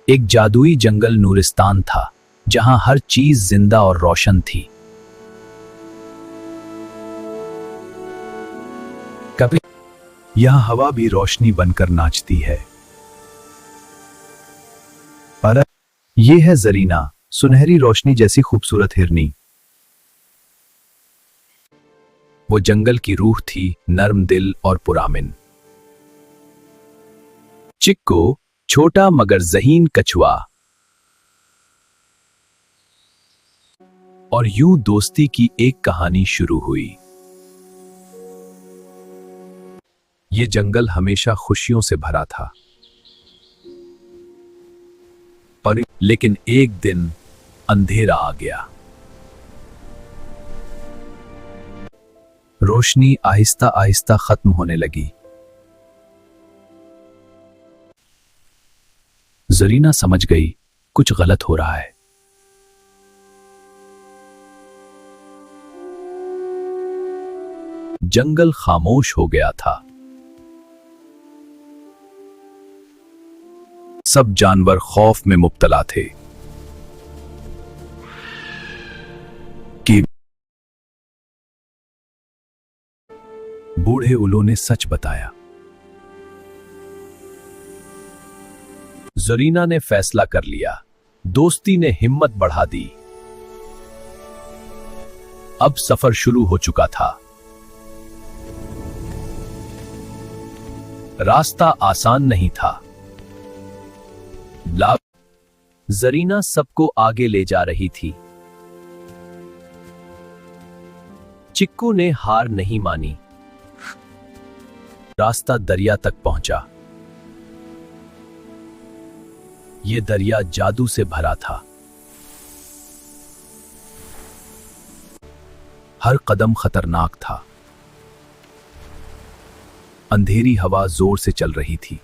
एक जादुई जंगल नूरिस्तान था जहां हर चीज जिंदा और रोशन थी। कभी यहां हवा भी रोशनी बनकर नाचती है। पर ये है जरीना, सुनहरी रोशनी जैसी खूबसूरत हिरनी। वो जंगल की रूह थी, नर्म दिल और पुरामिन। चिक्कू, छोटा मगर ज़हीन कछुआ। और यूं दोस्ती की एक कहानी शुरू हुई। ये जंगल हमेशा खुशियों से भरा था, पर लेकिन एक दिन अंधेरा आ गया। रोशनी आहिस्ता आहिस्ता खत्म होने लगी। जरीना समझ गई कुछ गलत हो रहा है। जंगल खामोश हो गया था। सब जानवर खौफ में मुब्तला थे कि बूढ़े उल्लू ने सच बताया। जरीना ने फैसला कर लिया। दोस्ती ने हिम्मत बढ़ा दी। अब सफर शुरू हो चुका था। रास्ता आसान नहीं था। जरीना सबको आगे ले जा रही थी। चिक्कू ने हार नहीं मानी। रास्ता दरिया तक पहुंचा। ये दरिया जादू से भरा था। हर कदम खतरनाक था। अंधेरी हवा जोर से चल रही थी।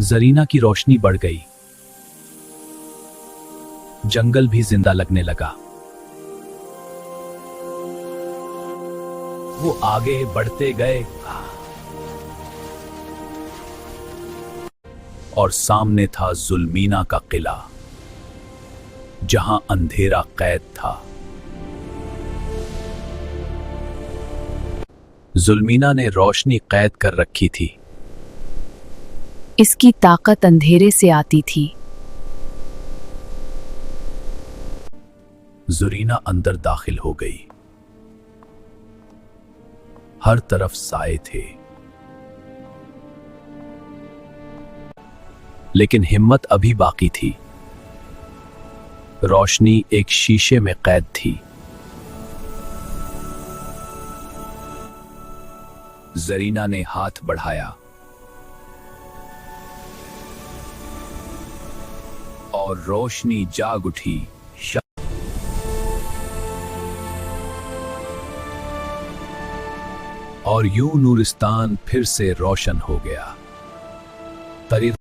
जरीना की रोशनी बढ़ गई। जंगल भी जिंदा लगने लगा। वो आगे बढ़ते गए और सामने था जुल्मीना का किला, जहां अंधेरा कैद था। जुल्मीना ने रोशनी कैद कर रखी थी। इसकी ताकत अंधेरे से आती थी। जुरीना अंदर दाखिल हो गई। हर तरफ साए थे, लेकिन हिम्मत अभी बाकी थी। रोशनी एक शीशे में कैद थी। जरीना ने हाथ बढ़ाया और रोशनी जाग उठी। और यूं नूरिस्तान फिर से रोशन हो गया।